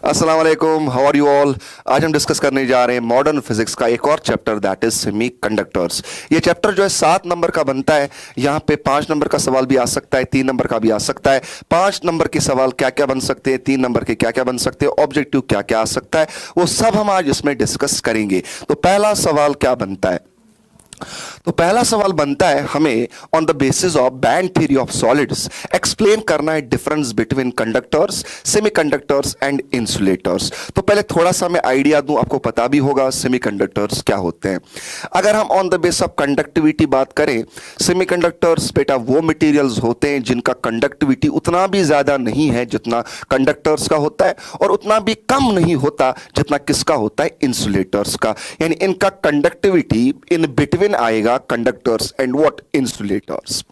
अस्सलाम वालेकुम, how are you all. आज हम डिस्कस करने जा रहे हैं मॉडर्न फिजिक्स का एक और चैप्टर, दैट इज सेमीकंडक्टर्स। ये चैप्टर जो है 7 नंबर का बनता है। यहाँ पे 5 नंबर का सवाल भी आ सकता है, 3 नंबर का भी आ सकता है। 5 नंबर के सवाल क्या क्या बन सकते हैं, 3 नंबर के क्या क्या बन सकते हैं, ऑब्जेक्टिव क्या क्या आ सकता है, वो सब हम आज इसमें डिस्कस करेंगे। तो पहला सवाल क्या बनता है? तो पहला सवाल बनता है हमें on the basis of band theory of solids explain करना है difference between conductors, semiconductors and insulators. तो पहले थोड़ा सा मैं आइडिया दूं, आपको पता भी होगा सेमीकंडक्टर्स क्या होते हैं। अगर हम on the base of conductivity बात करें, सेमीकंडक्टर्स बेटा वो मटेरियल्स होते हैं जिनका कंडक्टिविटी उतना भी ज्यादा नहीं है जितना कंडक्टर्स का होता है, और उतना भी कम नहीं होता जितना किसका होता है, इंसुलेटर्स का। यानी इनका कंडक्टिविटी इन बिटवीन आएगा कंडक्टर्स एंड व्हाट, इंसुलेटर्स।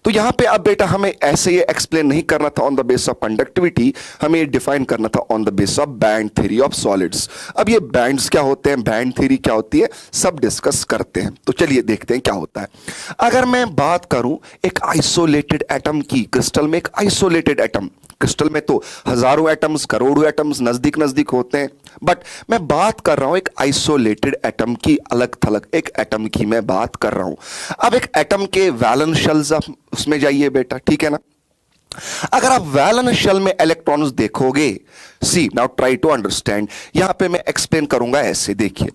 तो यहां पे अब बेटा हमें ऐसे ये एक्सप्लेन नहीं करना था on the base of conductivity, हमें डिफाइन करना था on the base of band theory of solids. अब ये बैंड्स क्या होते हैं, बैंड थ्योरी क्या होती है, सब डिस्कस करते हैं। तो चलिए देखते हैं क्या होता है। अगर मैं बात करूं एक आइसोलेटेड एटम की, क्रिस्टल में एक आइसोलेटेड एटम, क्रिस्टल में तो हजारों एटम्स, करोड़ों एटम्स नजदीक नजदीक होते हैं, बट मैं बात कर रहा हूं एक आइसोलेटेड एटम की, अलग थलग एक एटम की मैं बात कर रहा हूं। अब एक एटम के वैलेंस शेल्स, आप उसमें जाइए बेटा, ठीक है ना। अगर आप वैलेंस शेल में इलेक्ट्रॉन्स देखोगे, सी नाउ ट्राई टू अंडरस्टैंड, यहां पे मैं एक्सप्लेन करूंगा ऐसे, देखिए।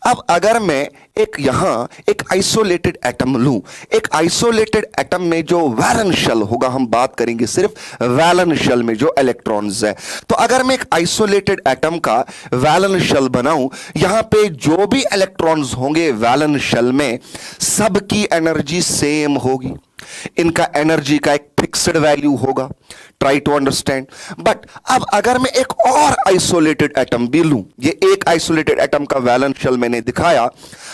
अब अगर मैं एक आइसोलेटेड एटम लूं, एक आइसोलेटेड एटम में जो वैलेंस शेल होगा, हम बात करेंगे सिर्फ वैलेंस शेल में जो इलेक्ट्रॉन्स है। तो अगर मैं एक आइसोलेटेड एटम का वैलेंस शेल बनाऊं, यहां पे जो भी इलेक्ट्रॉन्स होंगे वैलेंस शेल में, सबकी एनर्जी सेम होगी। इनका एनर्जी का एक फिक्स्ड वैल्यू होगा। Try to understand. बट अब अगर मैं एक और आइसोलेटेड एटम भी लूं, ये एक आइसोलेटेड एटम का वैलेंस शेल मैंने दिखाया,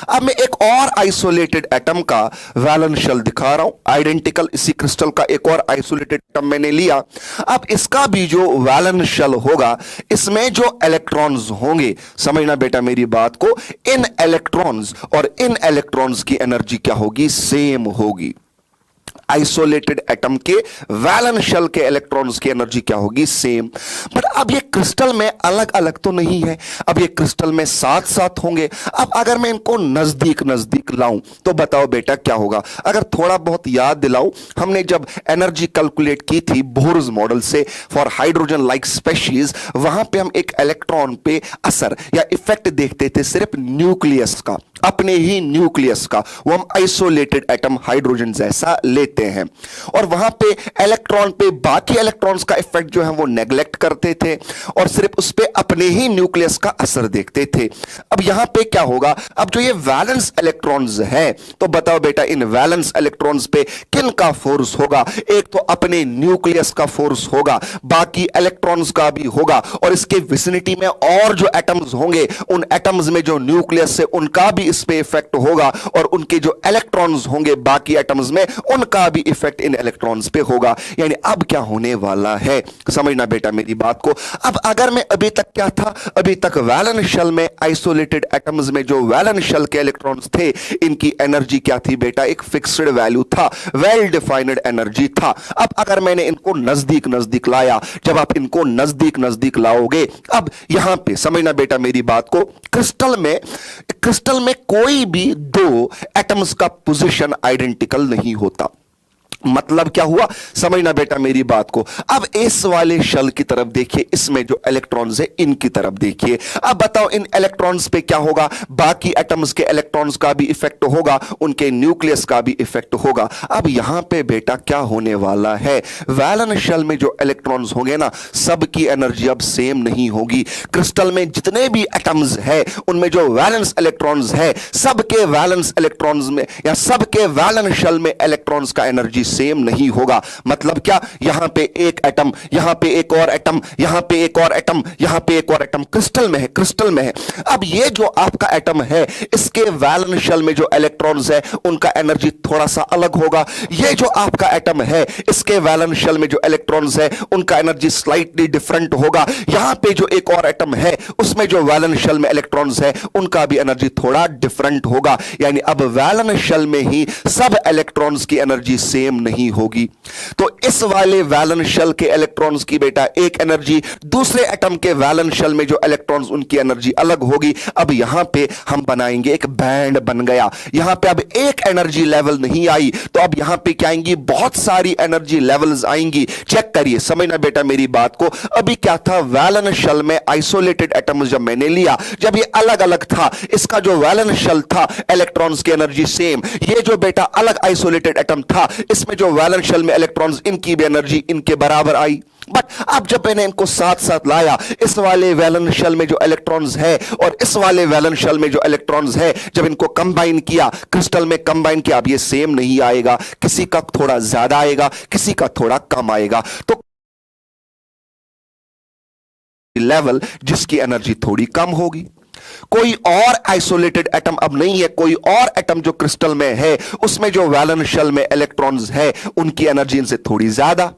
अब मैं एक और आइसोलेटेड एटम का वैलेंस शेल दिखा रहा हूं, आइडेंटिकल, इसी क्रिस्टल का एक और आइसोलेटेड एटम मैंने लिया। अब इसका भी जो वैलेंस शेल होगा, इसमें जो इलेक्ट्रॉन्स होंगे, समझना बेटा मेरी बात को, इन इलेक्ट्रॉन्स और इन इलेक्ट्रॉन्स की एनर्जी क्या होगी, सेम होगी। आइसोलेटेड एटम के वैलेंस शेल के इलेक्ट्रॉन्स की एनर्जी क्या होगी, सेम। बट अब ये क्रिस्टल में अलग अलग तो नहीं है, अब ये क्रिस्टल में साथ साथ होंगे। अब अगर मैं इनको नजदीक नजदीक लाऊं तो बताओ बेटा क्या होगा। अगर थोड़ा बहुत याद दिलाऊं, हमने जब एनर्जी कैलकुलेट की थी बोर्स मॉडल से फॉर हाइड्रोजन लाइक स्पेशीज, वहां पे हम एक इलेक्ट्रॉन पे असर या इफेक्ट देखते थे सिर्फ न्यूक्लियस का, अपने ही न्यूक्लियस का। वो हम आइसोलेटेड एटम हाइड्रोजन जैसा लेते हैं, और वहां पे इलेक्ट्रॉन पे बाकी इलेक्ट्रॉन्स का इफेक्ट जो है वो नेग्लेक्ट करते थे, और सिर्फ उस पे अपने ही न्यूक्लियस का असर देखते थे। अब यहां पे क्या होगा, अब जो ये वैलेंस इलेक्ट्रॉन्स है, तो बताओ बेटा इन वैलेंस इलेक्ट्रॉन्स पे किन का फोर्स होगा, एक तो अपने न्यूक्लियस का फोर्स होगा, बाकी इलेक्ट्रॉन्स का भी होगा, और इसके विसिनिटी में और जो एटम्स होंगे, उन एटम्स में जो न्यूक्लियस है उनका भी इस पे इफेक्ट होगा, और उनके जो इलेक्ट्रॉन्स होंगे बाकी एटम्स में, उनका भी इफेक्ट इन इलेक्ट्रॉन्स पे होगा। यानी अब क्या होने वाला है, समझना बेटा मेरी बात को। अब अगर मैं अभी तक क्या था, अभी तक वैलेंस शेल में आइसोलेटेड एटम्स में जो वैलेंस शेल के इलेक्ट्रॉन्स थे, इनकी एनर्जी क्या थी बेटा, एक फिक्स्ड वैल्यू था, वेल डिफाइंड एनर्जी था। अब अगर मैंने इनको नजदीक नजदीक लाया, जब आप इनको नजदीक नजदीक लाओगे, अब यहां पे समझना बेटा मेरी बात को, क्रिस्टल में कोई भी दो एटम्स का पोजीशन आइडेंटिकल नहीं होता। मतलब क्या हुआ, समझना बेटा मेरी बात को। अब इस वाले शेल की तरफ देखिए, इसमें जो इलेक्ट्रॉन्स है इनकी तरफ देखिए। अब बताओ इन इलेक्ट्रॉन्स पे क्या होगा, बाकी एटम्स के इलेक्ट्रॉन्स का भी इफेक्ट होगा, उनके न्यूक्लियस का भी इफेक्ट होगा। अब यहां पे बेटा क्या होने वाला है, वैलेंस शेल में जो इलेक्ट्रॉन्स होंगे ना, सबकी एनर्जी अब सेम नहीं होगी। क्रिस्टल में जितने भी एटम्स है, उनमें जो वैलेंस इलेक्ट्रॉन्स है, सबके वैलेंस इलेक्ट्रॉन्स में या सबके वैलेंस शेल में इलेक्ट्रॉन्स का एनर्जी सेम नहीं होगा। मतलब क्या, यहां पे एक एटम, यहां पे एक और एटम, यहां पे एक और एटम, यहां पे एक और एटम, क्रिस्टल में है, क्रिस्टल में है। अब ये जो आपका एटम है, इसके वैलेंस शेल में जो इलेक्ट्रॉन्स है, उनका एनर्जी थोड़ा सा अलग होगा। ये जो आपका एटम है, इसके वैलेंस शेल में जो इलेक्ट्रॉन्स है, उनका एनर्जी स्लाइटली डिफरेंट होगा। यहां पे जो एक और एटम है, उसमें जो वैलेंस शेल में इलेक्ट्रॉन्स है, उनका भी एनर्जी थोड़ा डिफरेंट होगा। यानी अब वैलेंस शेल में ही सब इलेक्ट्रॉन्स की एनर्जी सेम नहीं होगी। तो इस वाले वैलेंस शेल के इलेक्ट्रॉन्स की बेटा एक एनर्जी, दूसरे एटम के वैलेंस शेल में जो इलेक्ट्रॉन्स उनकी एनर्जी अलग होगी। अब यहां पे हम बनाएंगे एक बैंड बन गया। यहां पे अब एक एनर्जी लेवल नहीं आई, तो अब यहां पे क्या आएंगी, बहुत सारी एनर्जी लेवल्स आएंगी। चेक करिए, समझना बेटा मेरी बात को। अभी क्या था, वैलेंस शेल में आइसोलेटेड एटम्स जब मैंने लिया, जब ये अलग अलग था, इसका जो वैलेंस शेल था इलेक्ट्रॉन्स की एनर्जी सेम। ये जो बेटा अलग आइसोलेटेड एटम था, इसमें जो वैलेंस शेल में इलेक्ट्रॉन्स, इनकी भी एनर्जी इनके बराबर आई। बट अब जब मैंने इनको साथ साथ लाया, इस वाले वैलेंस शेल में जो इलेक्ट्रॉन्स है और इस वाले वैलेंस शेल में जो इलेक्ट्रॉन्स है, जब इनको कंबाइन किया, क्रिस्टल में कंबाइन किया, अब ये सेम नहीं आएगा। किसी का थोड़ा ज्यादा आएगा, किसी का थोड़ा कम आएगा। तो लेवल जिसकी एनर्जी थोड़ी कम होगी। कोई और आइसोलेटेड एटम अब नहीं है, कोई और एटम जो क्रिस्टल में है, उसमें जो वैलेंस शेल में इलेक्ट्रॉन्स है, उनकी एनर्जी इनसे थोड़ी ज्यादा।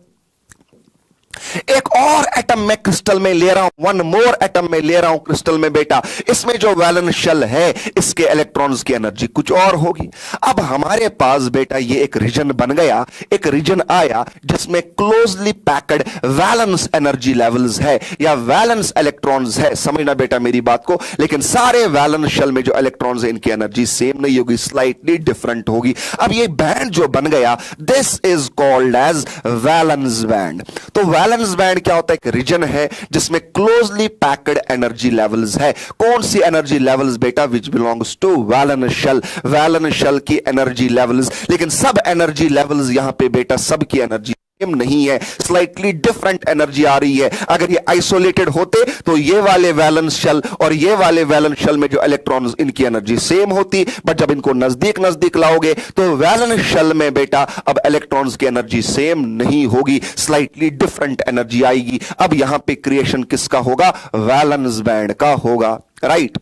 एक और एटम में क्रिस्टल में ले रहा हूं, वन मोर एटम में ले रहा हूं क्रिस्टल में बेटा, इसमें जो वैलेंस शेल है, इसके इलेक्ट्रॉन्स की एनर्जी कुछ और होगी। अब हमारे पास बेटा ये एक रीजन बन गया, एक रीजन आया जिसमें closely packed valence energy levels है या वैलेंस इलेक्ट्रॉन्स है। समझना बेटा मेरी बात को। लेकिन सारे वैलेंस शेल में जो इलेक्ट्रॉन्स है, इनकी एनर्जी सेम नहीं होगी, स्लाइटली डिफरेंट होगी। अब ये बैंड जो बन गया, this is called as valence band. तो वैलेंस बैंड क्या होता है, एक रीजन है जिसमें क्लोजली पैक्ड एनर्जी लेवल्स है। कौन सी एनर्जी लेवल्स बेटा, which belongs to valence shell, valence shell की एनर्जी लेवल्स। लेकिन सब एनर्जी लेवल्स यहां पे बेटा सबकी एनर्जी नहीं है, स्लाइटली डिफरेंट एनर्जी आ रही है। अगर ये आइसोलेटेड होते तो ये वाले वैलेंस शेल और ये वाले वैलेंस शेल में जो इलेक्ट्रॉन्स, इनकी एनर्जी सेम होती। बट जब इनको नजदीक नजदीक लाओगे तो वैलेंस शेल में बेटा अब इलेक्ट्रॉन्स की एनर्जी सेम नहीं होगी, स्लाइटली डिफरेंट एनर्जी आएगी। अब यहां पे क्रिएशन किसका होगा, वैलेंस बैंड का होगा, राइट।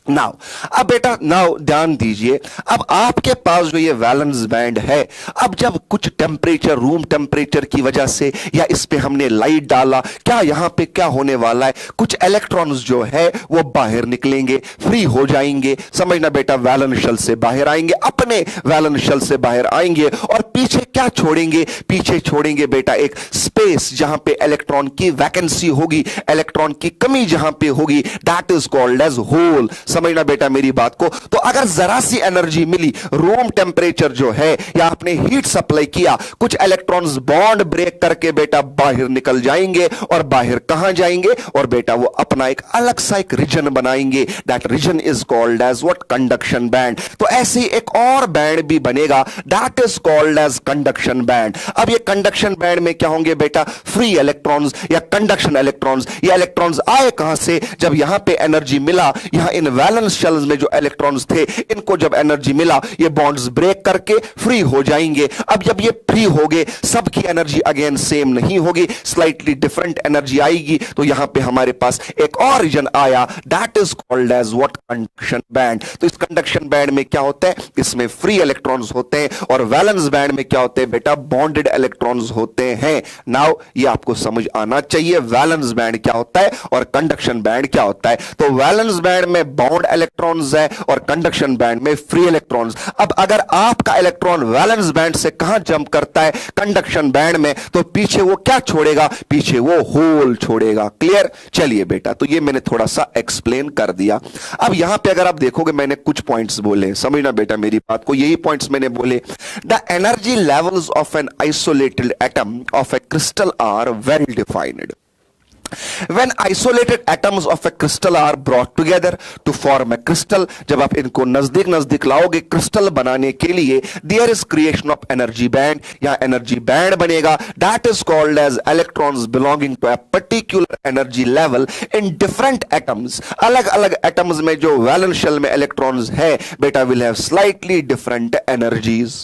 नाउ अब बेटा नाउ ध्यान दीजिए, अब आपके पास जो ये वैलेंस बैंड है, अब जब कुछ टेम्परेचर, रूम टेम्परेचर की वजह से या इस पे हमने लाइट डाला, क्या यहां पे क्या होने वाला है, कुछ इलेक्ट्रॉन्स जो है वो बाहर निकलेंगे, फ्री हो जाएंगे। समझना बेटा, वैलेंस शेल से बाहर आएंगे, अपने वैलेंस शेल से बाहर आएंगे और पीछे क्या छोड़ेंगे, पीछे छोड़ेंगे बेटा एक स्पेस जहां पे इलेक्ट्रॉन की वैकेंसी होगी, इलेक्ट्रॉन की कमी जहां पे होगी, that is called as hole. समझना बेटा मेरी बात को। तो अगर जरा सी एनर्जी मिली, रूम टेम्परेचर जो है या आपने हीट सप्लाई किया, कुछ इलेक्ट्रॉन्स बॉन्ड ब्रेक करके बेटा बाहर निकल जाएंगे। और बाहर कहां जाएंगे, और बेटा वो अपना एक अलग सा एक रीजन बनाएंगे, that region is called as what, conduction band. तो ऐसे ही एक और बैंड भी बनेगा, that is called as conduction band. अब ये कंडक्शन बैंड में क्या होंगे बेटा, फ्री इलेक्ट्रॉन्स या कंडक्शन इलेक्ट्रॉन्स। ये इलेक्ट्रॉन्स आए कहां से, जब यहां पे एनर्जी मिला, यहां इन वैलेंस शेल्स में जो इलेक्ट्रॉन्स थे, इनको जब एनर्जी मिला, ये बॉन्ड्स ब्रेक करके फ्री हो जाएंगे। अब जब ये फ्री हो गए, सबकी एनर्जी अगेन सेम नहीं होगी, स्लाइटली डिफरेंट एनर्जी आएगी। तो यहां पे हमारे पास एक और रीजन आया, that is called as what, conduction band. तो इस कंडक्शन बैंड में क्या होता है, इसमें फ्री इलेक्ट्रॉन्स होते हैं, और वैलेंस बैंड में क्या होते हैं बेटा, बॉन्डेड इलेक्ट्रॉन्स होते हैं। नाउ ये आपको समझ आना चाहिए, वैलेंस बैंड क्या होता है और कंडक्शन बैंड क्या होता है। तो वैलेंस बैंड में बॉन्ड इलेक्ट्रॉन्स है और कंडक्शन बैंड में फ्री इलेक्ट्रॉन्स। अब अगर आपका इलेक्ट्रॉन वैलेंस बैंड से कहां जंप करता है, कंडक्शन बैंड में, तो पीछे वो क्या छोड़ेगा, पीछे वो होल छोड़ेगा। क्लियर। चलिए बेटा, तो ये मैंने थोड़ा सा एक्सप्लेन कर दिया। अब यहां पे अगर आप देखोगे, मैंने कुछ पॉइंट्स बोले, समझना बेटा मेरी बात को, यही पॉइंट्स मैंने बोले। The energy levels of an isolated atom of a crystal are well defined. When isolated atoms of a crystal are brought together to form a crystal, जब आप इनको नजदीक नजदीक लाओगे क्रिस्टल बनाने के लिए, there is creation of energy band, या energy band बनेगा, that is called as electrons belonging to a particular energy level in different atoms। अलग अलग atoms में जो वैलेंस शेल में इलेक्ट्रॉन्स है बेटा, will have slightly different energies।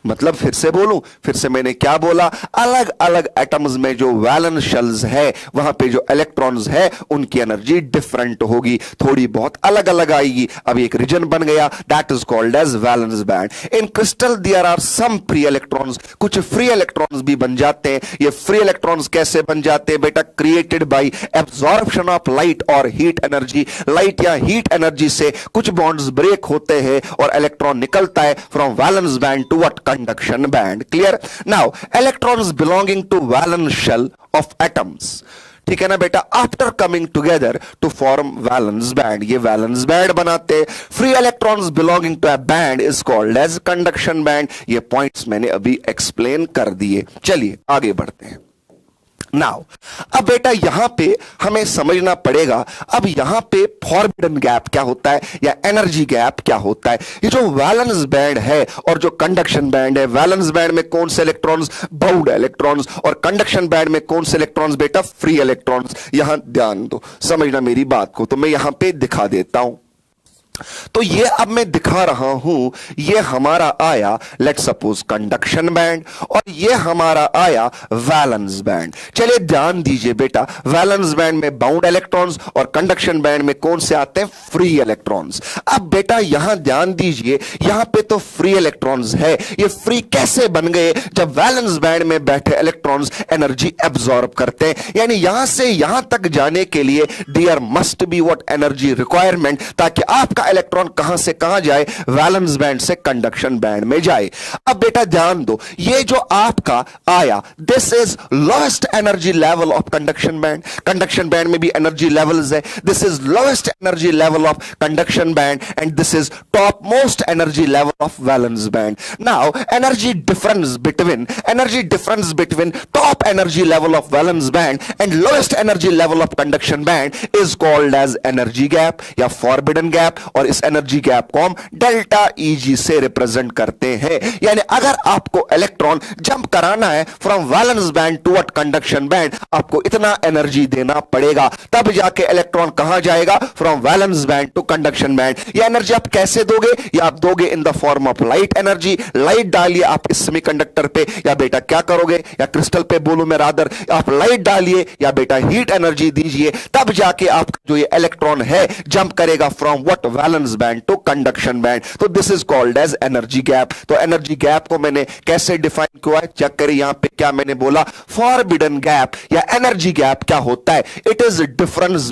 मतलब फिर से बोलूं, फिर से मैंने क्या बोला, अलग अलग एटम्स में जो वैलेंस शेल्स है, वहां पे जो इलेक्ट्रॉन्स है, उनकी एनर्जी डिफरेंट होगी, थोड़ी बहुत अलग अलग आएगी। अब एक रीजन बन गया, that is called as valence band. In crystal there are some free electrons, कुछ फ्री इलेक्ट्रॉन्स भी बन जाते हैं। ये फ्री इलेक्ट्रॉन्स कैसे बन जाते हैं बेटा, created by absorption of light और हीट एनर्जी। लाइट या हीट एनर्जी से कुछ बॉन्ड्स ब्रेक होते हैं और इलेक्ट्रॉन निकलता है from valence band to what, conduction band. Clear? Now, electrons belonging to valence shell of atoms, ठीक है ना बेटा, after coming together to form valence band, ये वैलेंस बैंड बनाते। Free electrons belonging to a band is called as conduction band. ये points मैंने अभी explain कर दिए। चलिए आगे बढ़ते हैं। नाउ अब बेटा यहां पे हमें समझना पड़ेगा, अब यहां पे फॉरबिडन गैप क्या होता है या एनर्जी गैप क्या होता है। ये जो वैलेंस बैंड है और जो कंडक्शन बैंड है, वैलेंस बैंड में कौन से इलेक्ट्रॉन्स, बाउंड इलेक्ट्रॉन्स, और कंडक्शन बैंड में कौन से इलेक्ट्रॉन्स बेटा, फ्री इलेक्ट्रॉन्स। यहां ध्यान दो, समझना मेरी बात को, तो मैं यहां पे दिखा देता हूं। तो ये अब मैं दिखा रहा हूं, ये हमारा आया लेट सपोज कंडक्शन बैंड और ये हमारा आया वैलेंस बैंड। चलिए ध्यान दीजिए बेटा, वैलेंस बैंड में बाउंड इलेक्ट्रॉन्स और कंडक्शन बैंड में कौन से आते हैं, फ्री इलेक्ट्रॉन्स। अब बेटा यहां ध्यान दीजिए, यहां पे तो फ्री इलेक्ट्रॉन्स है, ये फ्री कैसे बन गए, जब वैलेंस बैंड में बैठे इलेक्ट्रॉन्स एनर्जी एब्सॉर्ब करते हैं। यानी यहां से यहां तक जाने के लिए there must be what energy requirement, ताकि आपका इलेक्ट्रॉन कहां से कहां जाए, वैलेंस बैंड से कंडक्शन बैंड में जाए। अब बेटा ध्यान दो, ये जो आपका आया this is lowest energy level of conduction band. Conduction band में भी एनर्जी लेवल्स है, this is lowest energy level of conduction band and this is top most energy level of valence band. Now energy difference between top energy level of valence band and lowest energy level of conduction band is called as energy gap या forbidden gap. और इस energy gap को हम delta Eg से represent करते हैं। यानी अगर आपको इलेक्ट्रॉन जंप कराना है from valence band toward conduction band, आपको इतना एनर्जी देना पड़ेगा, तब जाके इलेक्ट्रॉन कहां जाएगा, from valence band to conduction band. ये एनर्जी आप कैसे दोगे, या आप दोगे in the form of light energy. Light डालिए आप इस सेमीकंडक्टर पे, या बेटा क्या करोगे, या क्रिस्टल पे बोलूं मैं रादर, आप लाइट डालिए या बेटा हीट एनर्जी दीजिए, तब जाके आपका जो ये इलेक्ट्रॉन है जंप करेगा from what valence band to conduction band. तो this is called as energy gap. तो एनर्जी गैप को मैंने कैसे डिफाइन किया है, चेक करिए यहां पे क्या मैंने बोला, फॉरबिडन गैप या एनर्जी गैप क्या होता है, it is difference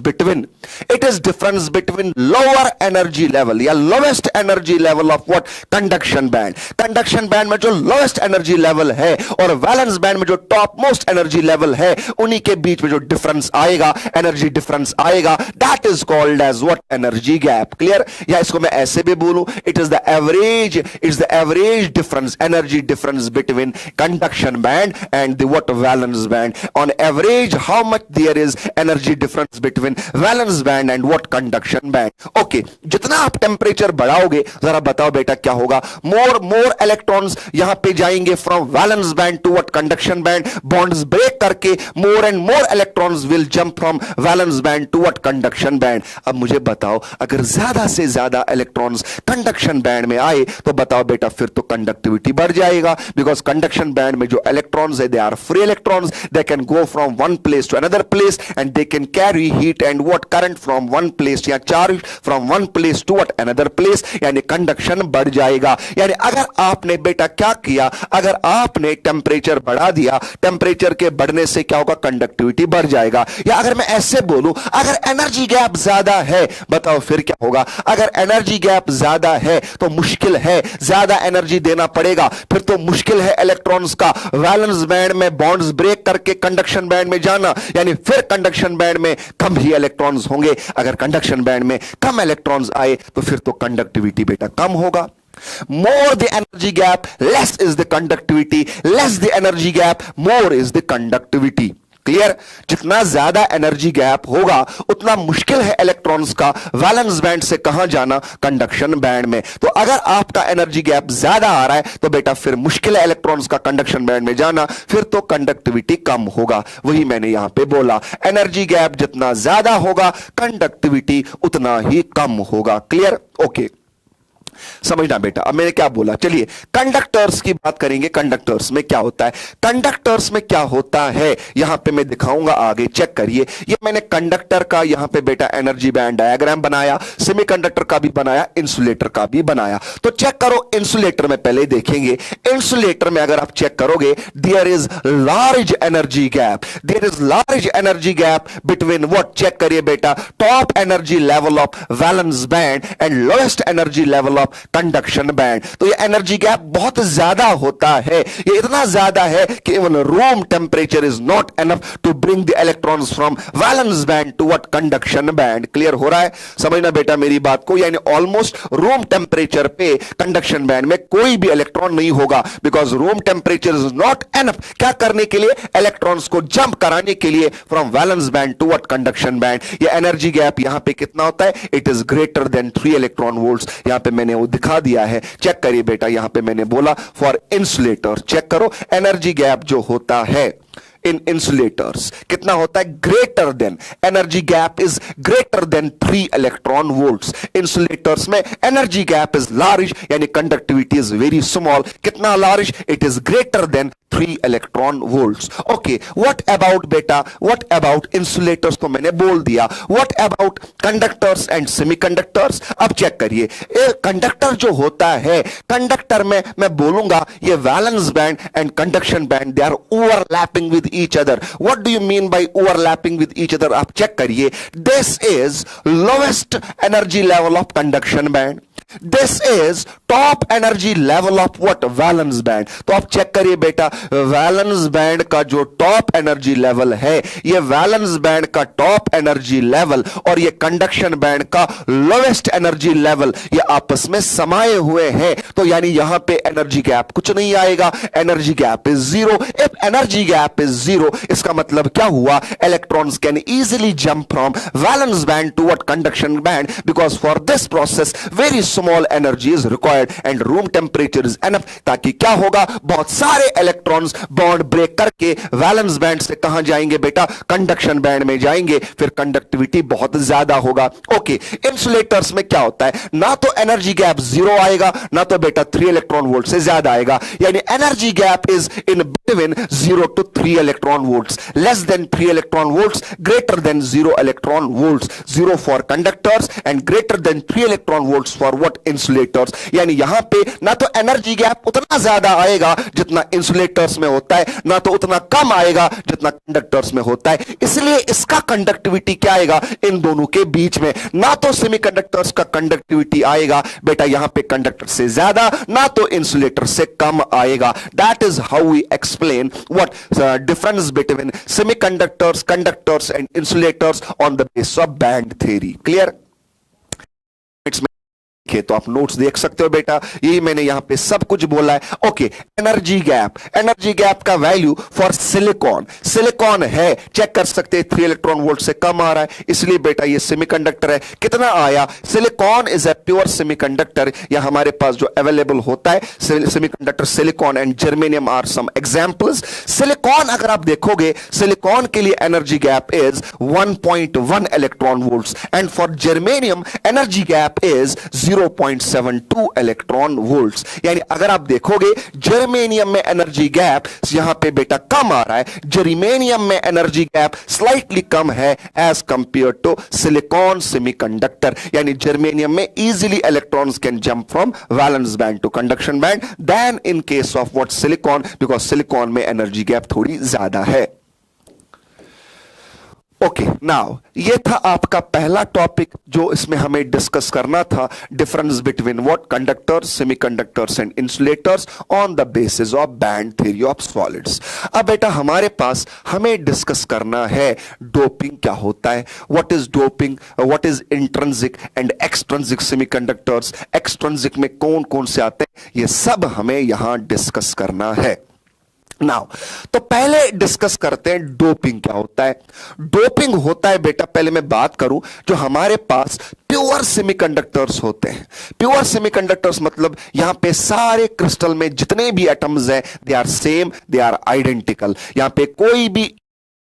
between lower energy level या lowest energy level of what, conduction band. Conduction band में जो लोएस्ट एनर्जी लेवल है और वैलेंस बैंड में जो टॉप मोस्ट एनर्जी लेवल है, उन्हीं के बीच में जो डिफरेंस आएगा, एनर्जी डिफरेंस आएगा, that is called as what, energy gap. Clear? या इसको मैं ऐसे भी बोलूं, it is the average difference, energy difference between conduction band and the what, valence band. On average how much there is energy difference between valence band and what, conduction band. Okay, जितना आप temperature बढ़ाओगे, जरा बताओ बेटा क्या होगा, मोर electrons यहां पे जाएंगे from valence band to what, conduction band. Bonds break करके more and more electrons will jump from valence band to what, conduction band. अब मुझे बताओ, अगर ज्यादा से ज्यादा इलेक्ट्रॉन्स कंडक्शन बैंड में आए तो बताओ बेटा फिर तो कंडक्टिविटी बढ़ जाएगा, बिकॉज कंडक्शन बैंड में जो इलेक्ट्रॉन्स है they are free electrons, they can go from one place to another place and they can carry heat and what, current from one place या charge from one place to what, another place. यानी conduction बढ़ जाएगा। यानी अगर आपने बेटा क्या किया, अगर आपने टेंपरेचर बढ़ा दिया, टेंपरेचर के बढ़ने से क्या होगा, कंडक्टिविटी बढ़ जाएगा। या अगर मैं ऐसे बोलूं, अगर एनर्जी गैप ज्यादा है, बताओ फिर क्या होगा, अगर एनर्जी गैप ज्यादा है तो मुश्किल है, ज्यादा एनर्जी देना पड़ेगा, फिर तो मुश्किल है इलेक्ट्रॉन्स का वैलेंस बैंड में बॉन्ड्स ब्रेक करके कंडक्शन बैंड में जाना। यानी फिर कंडक्शन बैंड में कम ही इलेक्ट्रॉन्स होंगे। अगर कंडक्शन बैंड में कम इलेक्ट्रॉन्स आए तो फिर तो कंडक्टिविटी बेटा कम होगा। More the energy gap, less is the conductivity, less the energy gap, more is the conductivity. Clear? जितना ज्यादा एनर्जी गैप होगा उतना मुश्किल है इलेक्ट्रॉन्स का वैलेंस बैंड से कहां जाना, कंडक्शन बैंड में। तो अगर आपका एनर्जी गैप ज्यादा आ रहा है तो बेटा फिर मुश्किल है इलेक्ट्रॉन्स का कंडक्शन बैंड में जाना, फिर तो कंडक्टिविटी कम होगा। वही मैंने यहां पे बोला, एनर्जी गैप जितना ज्यादा होगा कंडक्टिविटी उतना ही कम होगा। क्लियर? ओके, समझना बेटा। अब मैंने क्या बोला, चलिए कंडक्टर्स की बात करेंगे। कंडक्टर्स में क्या होता है, कंडक्टर्स में क्या होता है यहां पे मैं दिखाऊंगा आगे। चेक करिए, ये मैंने कंडक्टर का यहां पे बेटा एनर्जी बैंड डायग्राम बनाया, सेमीकंडक्टर का भी बनाया, इंसुलेटर का भी बनाया। तो चेक करो, इंसुलेटर में पहले देखेंगे। इंसुलेटर में अगर आप चेक करोगे, there is large energy gap between what, check करिए बेटा, top energy level of valence band and lowest energy level of conduction band. तो ये एनर्जी गैप बहुत ज्यादा होता है, ये इतना ज्यादा है कि even room temperature is not enough to bring the electrons from valence band to what conduction band. Clear हो रहा है? समझना बेटा मेरी बात को, यानी ऑलमोस्ट रूम टेम्परेचर पे कंडक्शन बैंड में कोई भी इलेक्ट्रॉन नहीं होगा, because room temperature is not enough क्या करने के लिए, इलेक्ट्रॉन्स को जंप कराने के लिए from valence band to what conduction band. ये एनर्जी गैप यहां पे कितना होता है, it is greater than 3 electron volts. यहां पे मैंने वो दिखा दिया है, चेक करिए बेटा, यहां पे मैंने बोला फॉर इंसुलेटर, चेक करो एनर्जी गैप जो होता है इन इंसुलेटर्स कितना होता है, greater than, energy gap is greater than 3 electron volts. Insulators में एनर्जी गैप इज लार्ज, यानी कंडक्टिविटी इज वेरी स्मॉल। कितना large, it is greater than 3 electron volts. Okay, what about बेटा, व्हाट अबाउट इंसुलेटर्स तो मैंने बोल दिया, what about conductors and semiconductors. अब check करिए, कंडक्टर जो होता है, कंडक्टर में मैं बोलूंगा ये valence band and conduction band they are overlapping with each other. What do you mean by overlapping with each other? आप चेक करिए, this is lowest energy level of conduction band, this is top energy level of what, valence band. तो आप check करिए बेटा, valence band का जो top energy level है, ये वैलेंस बैंड का टॉप एनर्जी लेवल और ये कंडक्शन बैंड का लोएस्ट एनर्जी लेवल, ये आपस में समाये हुए हैं। तो यानी यहां पे एनर्जी गैप कुछ नहीं आएगा, energy gap is zero. If energy gap is zero, इसका मतलब क्या हुआ, electrons can easily jump from valence band to what conduction band, because for this process very small energy is required and room temperature is enough. ताकि क्या होगा, बहुत सारे electrons bond break करके वैलेंस बैंड से कहां जाएंगे बेटा, कंडक्शन बैंड में जाएंगे, फिर कंडक्टिविटी बहुत ज्यादा होगा। ओके, इंसुलेटर्स में क्या होता है, ना तो एनर्जी गैप जीरो आएगा, ना तो बेटा 3 इलेक्ट्रॉन वोल्ट से ज्यादा आएगा, यानी energy gap is in between 0 to 3 electron volts, less than 3 electron volts, greater than 0 electron volts. 0 for conductors and greater than 3 electron volts for what, insulators. यानी यहां पे ना तो एनर्जी गैप उतना ज्यादा आएगा जितना इंसुलेटर्स में होता है, ना तो उतना कम आएगा जितना कंडक्टर्स में होता है। इसलिए इसका कंडक्टिविटी क्या आएगा, इन दोनों के बीच में, ना तो सेमीकंडक्टर्स का कंडक्टिविटी आएगा बेटा यहां पे कंडक्टर से ज्यादा, ना तो इंसुलेटर से कम आएगा। That is how we explain what difference between semiconductors, conductors and insulators on the basis of band theory. Clear? तो आप नोट्स देख सकते हो बेटा, यही मैंने यहां पे सब कुछ बोला है। Okay, energy gap, energy gap का वैल्यू फॉर सिलिकॉन, सिलिकॉन है, चेक कर सकते हैं 3 इलेक्ट्रॉन वोल्ट से कम आ रहा है, इसलिए बेटा ये सेमीकंडक्टर है। कितना आया, silicon is a pure semiconductor, या हमारे पास जो अवेलेबल होता है semiconductor, silicon and germanium are some examples. Silicon अगर आप देखोगे, सिलिकॉन के लिए energy gap is 1.1 electron volts and for germanium energy gap is 0.72 electron volts. यानी अगर आप देखोगे जर्मेनियम में एनर्जी गैप यहां पे बेटा कम आ रहा है, जर्मेनियम में एनर्जी गैप स्लाइटली कम है as compare to silicon semiconductor. यानी जर्मेनियम में easily electrons can jump from valence band to conduction band then in case of what, silicon, because silicon में एनर्जी गैप थोड़ी ज्यादा है। ओके, नाउ ये था आपका पहला टॉपिक जो इसमें हमें डिस्कस करना था, difference between what, conductors, semiconductors and insulators on the basis of band theory of solids. अब बेटा हमारे पास हमें डिस्कस करना है डोपिंग क्या होता है, what is doping, what is intrinsic and extrinsic semiconductors, extrinsic में कौन कौन से आते हैं, ये सब हमें यहां डिस्कस करना है। नाउ तो पहले डिस्कस करते हैं डोपिंग क्या होता है। डोपिंग होता है बेटा, पहले मैं बात करूं, जो हमारे पास प्योर सेमीकंडक्टर्स होते हैं। प्योर सेमीकंडक्टर्स मतलब यहां पे सारे क्रिस्टल में जितने भी एटम्स हैं they are same, they are identical, यहां पे कोई भी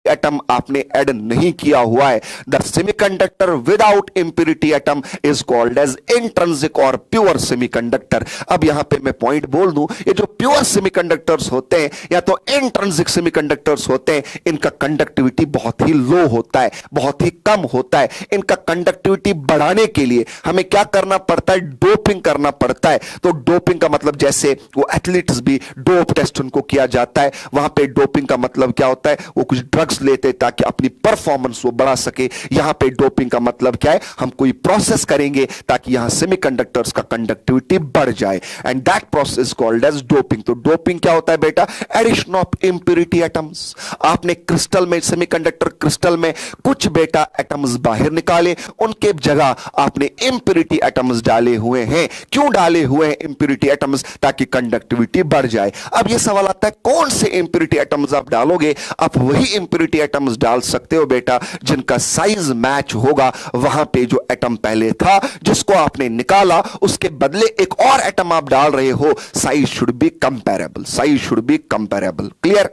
एटम आपने ऐड नहीं किया हुआ है। The semiconductor without impurity atom is called as intrinsic और प्योर सेमीकंडक्टर। अब यहां पे मैं पॉइंट बोल दूं, ये जो प्योर सेमीकंडक्टर्स होते हैं या तो इंट्रिंसिक सेमीकंडक्टर्स होते हैं, इनका कंडक्टिविटी बहुत ही लो होता है, बहुत ही कम होता है। इनका कंडक्टिविटी बढ़ाने के लिए हमें क्या करना पड़ता है, डोपिंग करना पड़ता है। तो डोपिंग का मतलब जैसे वो एथलीट्स भी डोप टेस्ट उनको किया जाता है, वहां पे डोपिंग का मतलब क्या होता है, वो कुछ ड्रग्स ड्रग्स लेते ताकि अपनी परफॉर्मेंस वो बढ़ा सके। यहां पे डोपिंग का मतलब क्या है, हम कोई प्रोसेस करेंगे ताकि यहां सेमीकंडक्टर्स का कंडक्टिविटी बढ़ जाए, and that process is called as doping. तो डोपिंग क्या होता है बेटा, एडिशन ऑफ इंप्योरिटी एटम्स। आपने क्रिस्टल में, सेमीकंडक्टर क्रिस्टल में कुछ बेटा एटम्स बाहर निकाले, उनके जगह आपने इंप्योरिटी एटम्स डाले हुए हैं। क्यों डाले हुए हैं इंप्योरिटी एटम्स, ताकि कंडक्टिविटी बढ़ जाए। अब यह सवाल आता है कौन से इंप्योरिटी एटम्स आप डालोगे। आप वही इंप्योरिटी एटम्स डाल सकते हो बेटा जिनका साइज मैच होगा वहां पे जो एटम पहले था जिसको आपने निकाला, उसके बदले एक और एटम आप डाल रहे हो, size should be comparable, size should be comparable. Clear.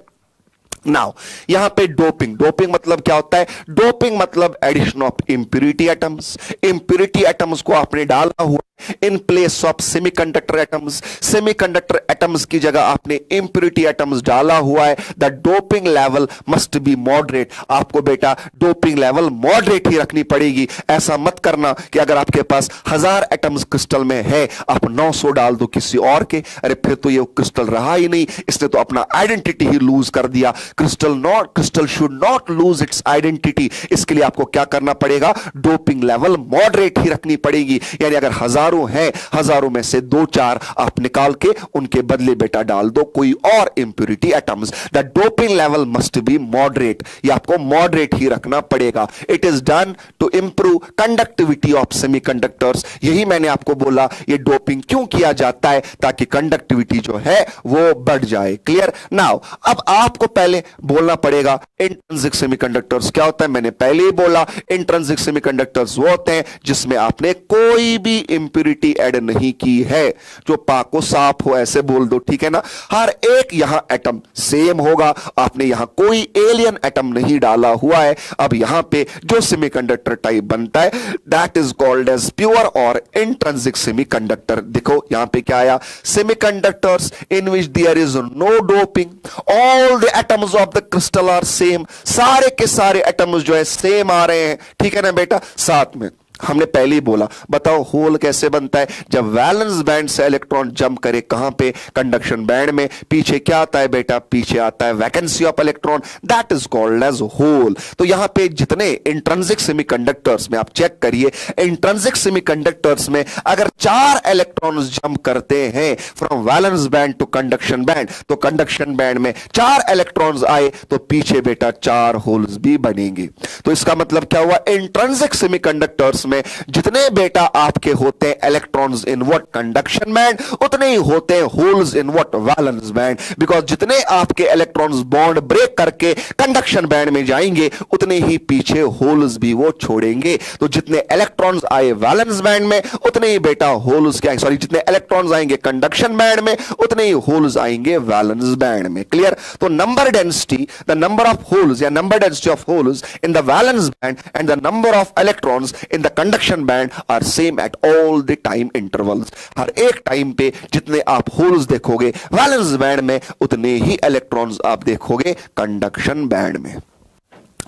Now यहां पे डोपिंग, डोपिंग मतलब क्या होता है, डोपिंग मतलब addition of impurity atoms. Impurity atoms को आपने डाला हुआ in place of semiconductor atoms, semiconductor atoms की जगह आपने इंप्योरिटी एटम्स डाला हुआ है। The doping level must be moderate. आपको बेटा डोपिंग लेवल मॉडरेट ही रखनी पड़ेगी। ऐसा मत करना कि अगर आपके पास 1000 एटम्स क्रिस्टल में है, आप 900 डाल दो किसी और के, अरे फिर तो ये क्रिस्टल रहा ही नहीं, इसने तो अपना आइडेंटिटी ही लूज कर दिया। Crystal should not lose its identity. इसके लिए आपको क्या करना पड़ेगा, डोपिंग लेवल मॉडरेट ही रखनी पड़ेगी। यानी अगर हजारों हैं, हजारों में से 2-4 आप निकाल के उनके बदले बेटा डाल दो कोई और impurity atoms. The doping level must be moderate, ये आपको मॉडरेट ही रखना पड़ेगा। It is done to improve conductivity of semiconductors. यही मैंने आपको बोला ये डोपिंग क्यों किया जाता है, ताकि कंडक्टिविटी जो है वो बढ़ जाए। क्लियर। नाउ अब आपको पहले बोलना पड़ेगा इंट्रिंसिक सेमीकंडक्टर्स क्या होता है। मैंने पहले ही बोला इंट्रिंसिक सेमीकंडक्टर्स वो होते हैं जिसमें आपने कोई भी इंप्योरिटी ऐड नहीं की है, जो पाक हो साफ हो, ऐसे बोल दो, ठीक है ना। हर एक यहां एटम सेम होगा, आपने यहां कोई एलियन एटम नहीं डाला हुआ है। अब यहां पे जो सेमीकंडक्टर टाइप बनता है that is called as pure और इंट्रिंसिक सेमीकंडक्टर। देखो यहां पे क्या आया, semiconductors in which there is no doping, all the atoms of the crystal are same. सारे के सारे एटम्स जो है सेम आ रहे हैं, ठीक है ना बेटा। साथ में हमने पहले ही बोला, बताओ होल कैसे बनता है, जब वैलेंस बैंड से इलेक्ट्रॉन जंप करे, कहां पे, कंडक्शन बैंड में। पीछे क्या आता है बेटा, पीछे आता है vacancy of electron, that is called as hole. तो यहां पे जितने इंट्रिंसिक सेमीकंडक्टर्स में आप चेक करिए, इंट्रिंसिक सेमीकंडक्टर्स में अगर 4 इलेक्ट्रॉन्स जंप करते हैं from valence band to conduction band, तो कंडक्शन बैंड में 4 इलेक्ट्रॉन्स आए तो पीछे बेटा 4 होल्स भी बनेंगे। तो इसका मतलब क्या हुआ, इंट्रिंसिक सेमीकंडक्टर्स में जितने बेटा आपके होते हैं electrons in what, conduction band, उतने ही होते हैं holes in what, valence band. Because जितने आपके इलेक्ट्रॉन्स बॉन्ड ब्रेक करके कंडक्शन बैंड में जाएंगे उतने ही पीछे होल्स भी वो छोड़ेंगे। तो जितने इलेक्ट्रॉन्स आए वैलेंस बैंड में उतने ही बेटा होल्स क्या, सॉरी, जितने इलेक्ट्रॉन्स आएंगे कंडक्शन बैंड में उतने ही होल्स आएंगे वैलेंस बैंड में। क्लियर। तो number density, the number of holes या number density of holes in the valence band and the number of electrons in the conduction band are same at all the time intervals. हर एक time पे जितने आप holes देखोगे valence band में उतने ही electrons आप देखोगे कंडक्शन बैंड में।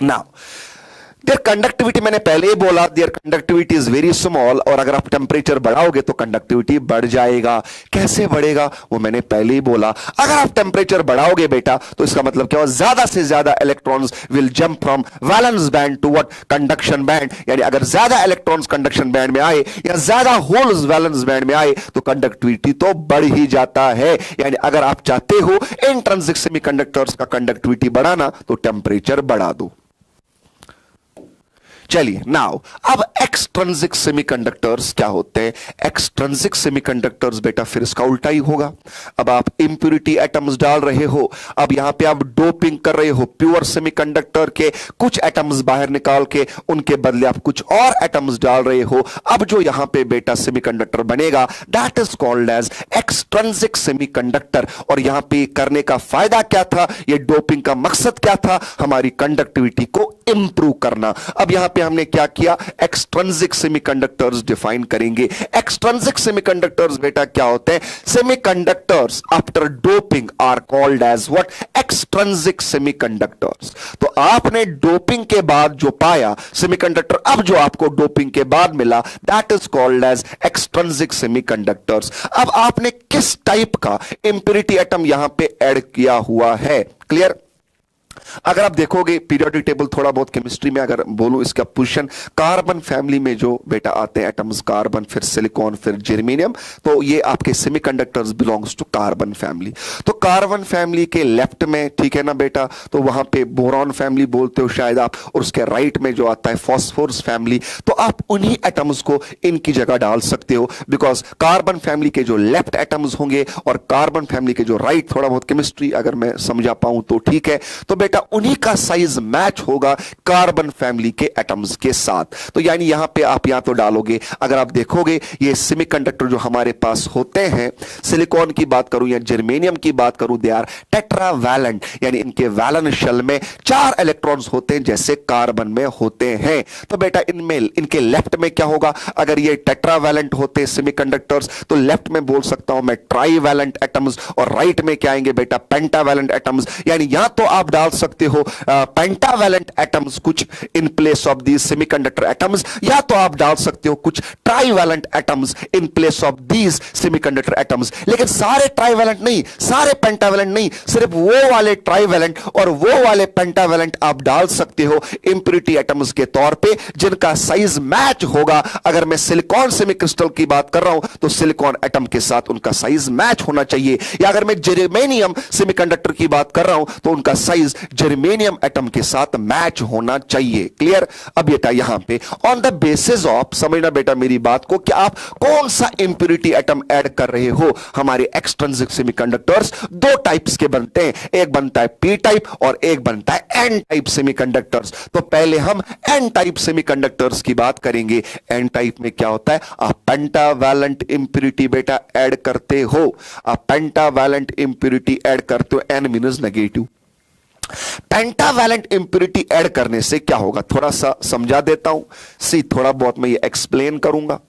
नाउ देयर कंडक्टिविटी, मैंने पहले ही बोला there conductivity is very small, और अगर आप टेम्परेचर बढ़ाओगे तो कंडक्टिविटी बढ़ जाएगा। कैसे बढ़ेगा वो मैंने पहले ही बोला, अगर आप टेम्परेचर बढ़ाओगे बेटा तो इसका मतलब क्या होगा, ज्यादा से ज्यादा electrons will jump from valence band to what, conduction band. यानी अगर ज्यादा इलेक्ट्रॉन्स कंडक्शन बैंड में आए या ज्यादा होल्स वैलेंस बैंड में आए तो कंडक्टिविटी तो बढ़ ही जाता है। यानी अगर आप चाहते हो इंट्रिंसिक सेमीकंडक्टर्स का कंडक्टिविटी बढ़ाना तो टेम्परेचर बढ़ा दो। चलिए नाउ अब एक्सट्रिंसिक सेमीकंडक्टर्स क्या होते हैं। एक्सट्रिंसिक सेमीकंडक्टर्स बेटा फिर इसका उल्टा ही होगा। अब आप इंप्योरिटी एटम्स डाल रहे हो, अब यहां पे आप डोपिंग कर रहे हो प्योर सेमीकंडक्टर के, कुछ एटम्स बाहर निकाल के उनके बदले आप कुछ और एटम्स डाल रहे हो। अब जो यहां पे बेटा सेमीकंडक्टर बनेगा that is called as extrinsic semiconductor. और यहां पे करने का फायदा क्या था, ये डोपिंग का मकसद क्या था, हमारी कंडक्टिविटी को इंप्रूव करना। अब यहां पे हमने क्या किया, एक्सट्रिंसिक सेमीकंडक्टर्स डिफाइन करेंगे। एक्सट्रिंसिक सेमीकंडक्टर्स बेटा क्या होते हैं, semiconductors after doping are called as what, extrinsic semiconductors. तो आपने डोपिंग के बाद जो पाया सेमीकंडक्टर, अब जो आपको डोपिंग के बाद मिला that is called as extrinsic semiconductors. अब आपने किस टाइप का इंप्योरिटी एटम यहां पे ऐड किया हुआ है। क्लियर। अगर आप देखोगे पीरियोडिक टेबल, थोड़ा बहुत केमिस्ट्री में अगर बोलूं इसका पोजीशन, कार्बन फैमिली में जो बेटा आते हैं एटम्स, कार्बन, फिर सिलिकॉन, फिर जर्मेनियम, तो ये आपके semiconductors belongs to carbon family. तो कार्बन फैमिली के लेफ्ट में, ठीक है ना बेटा, तो वहां पे बोरॉन फैमिली बोलते हो शायद आप, और उसके राइट में जो आता है फॉस्फोरस फैमिली। तो आप उन्हीं एटम्स को इनकी जगह डाल सकते हो, बिकॉज कार्बन फैमिली के जो लेफ्ट एटम्स होंगे और कार्बन फैमिली के जो राइट, थोड़ा बहुत केमिस्ट्री अगर मैं समझा पाऊं तो ठीक है, तो बेटा उन्हीं का साइज मैच होगा कार्बन फैमिली के एटम्स के साथ। तो यानी यहां पे आप यहां तो डालोगे, अगर आप देखोगे ये सेमीकंडक्टर जो हमारे पास होते हैं, सिलिकॉन की बात करूं या जर्मेनियम की बात करूं, दे आर टेट्रावैलेंट, यानी इनके वैलेंस शेल में 4 इलेक्ट्रॉन्स होते हैं जैसे कार्बन में होते हैं। तो बेटा इनमें, इनके लेफ्ट में क्या होगा, अगर ये टेट्रावैलेंट होते सेमीकंडक्टर्स तो लेफ्ट में बोल सकता हूं मैं ट्राईवैलेंट एटम्स, और राइट में क्या आएंगे बेटा, पेंटावैलेंट एटम्स। यानी यहां तो आप डाल सकते हो पेंटावैलेंट एटम्स कुछ इन place of these semiconductor atoms, या तो आप डाल सकते हो कुछ trivalent atoms in place of these semiconductor atoms. लेकिन सारे ट्राईवैलेंट नहीं, सारे पेंटावैलेंट नहीं, सिर्फ वो वाले ट्राईवैलेंट और वो वाले पेंटावैलेंट आप डाल सकते हो इंप्योरिटी एटम्स के तौर पे, जिनका साइज मैच होगा। अगर मैं सिलिकॉन सेमीक्रिस्टल की बात कर रहा हूं तो सिलिकॉन एटम के साथ उनका साइज मैच होना चाहिए, या अगर मैं जर्मेनियम सेमीकंडक्टर की बात कर रहा हूं तो उनका साइज जर्मेनियम एटम के साथ मैच होना चाहिए। क्लियर? अब बेटा यहां पे ऑन द बेसिस ऑफ, समझना बेटा मेरी बात को, कि आप कौन सा इंप्योरिटी एटम ऐड कर रहे हो। हमारे एक्सट्रिंसिक सेमीकंडक्टर्स 2 टाइप्स के बनते हैं, एक बनता है पी टाइप और एक बनता है एन टाइप सेमीकंडक्टर्स। तो पहले हम एन टाइप सेमीकंडक्टर्स की बात करेंगे। एन टाइप में क्या होता है, आप पेंटावैलेंट इंप्योरिटी बेटा ऐड करते हो, आप पेंटावैलेंट इंप्योरिटी ऐड करते हो, N means negative. Pentavalent impurity add करने से क्या होगा, थोड़ा सा समझा देता हूं, थोड़ा बहुत मैं ये एक्सप्लेन करूंगा।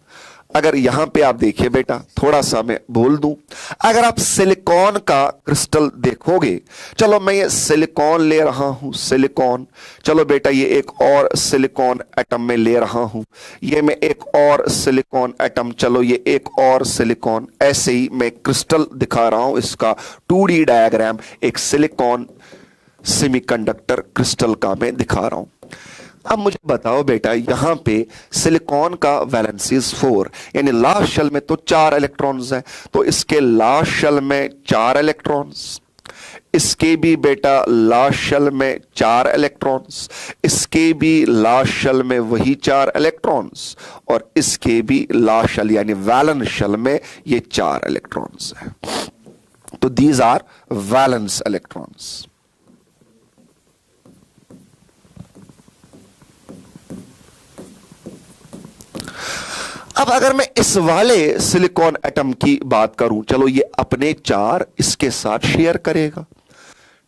अगर यहां पे आप देखिए बेटा, थोड़ा सा मैं बोल दूं, अगर आप सिलिकॉन का क्रिस्टल देखोगे, चलो मैं ये सिलिकॉन ले रहा हूं, सिलिकॉन, चलो बेटा ये एक और सिलिकॉन एटम में ले रहा हूं, ये मैं एक और सिलिकॉन एटम, चलो ये एक और सिलिकॉन, ऐसे ही मैं क्रिस्टल दिखा रहा हूं, इसका 2D डायग्राम एक सिलिकॉन सेमीकंडक्टर क्रिस्टल का मैं दिखा रहा हूं। अब मुझे बताओ बेटा, यहां पे सिलिकॉन का वैलेंसी 4, यानी लास्ट शेल में तो 4 इलेक्ट्रॉन्स हैं, तो इसके लास्ट शेल में 4 इलेक्ट्रॉन्स, इसके भी बेटा लास्ट शेल में 4 इलेक्ट्रॉन्स, इसके भी लास्ट शेल में वही 4 इलेक्ट्रॉन्स, और इसके भी लास्ट शेल यानी वैलेंस शेल में ये 4 इलेक्ट्रॉन्स हैं। तो दीज आर वैलेंस इलेक्ट्रॉन्स। अब अगर मैं इस वाले सिलिकॉन एटम की बात करूं, चलो ये अपने 4 इसके साथ शेयर करेगा,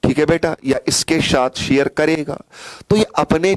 ठीक है बेटा, या इसके साथ शेयर करेगा, तो ये अपने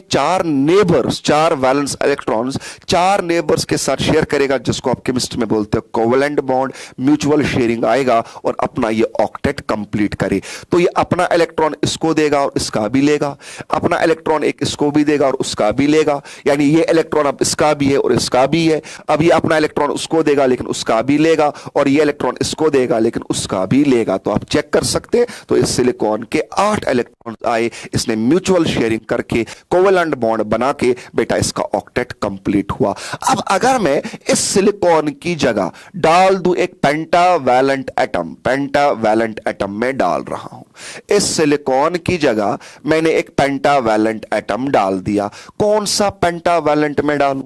4 नेबर्स, 4 वैलेंस इलेक्ट्रॉन्स 4 नेबर्स के साथ शेयर करेगा, जिसको आप केमिस्ट्री में बोलते हो कोवेलेंट बॉन्ड, म्यूचुअल शेयरिंग आएगा और अपना ये ऑक्टेट कंप्लीट करे। तो ये अपना इलेक्ट्रॉन इसको देगा और इसका भी लेगा, अपना इलेक्ट्रॉन एक इसको भी देगा और उसका भी लेगा, यानी ये इलेक्ट्रॉन अब इसका भी है और इसका भी है। अब ये अपना इलेक्ट्रॉन उसको देगा लेकिन उसका भी लेगा, और ये इलेक्ट्रॉन इसको देगा लेकिन उसका भी लेगा। तो आप चेक कर सकते, तो इस सिलिकॉन के 8 इलेक्ट्रॉन आए, इसने म्यूचुअल शेयरिंग करके कोवेलेंट बॉन्ड बना के बेटा इसका ऑक्टेट कंप्लीट हुआ। अब अगर मैं इस सिलिकॉन की जगह डाल दूं एक पेंटावैलेंट एटम, पेंटावैलेंट एटम में डाल रहा हूं, इस सिलिकॉन की जगह मैंने एक पेंटावैलेंट एटम डाल दिया, कौन सा पेंटावैलेंट में डालूं,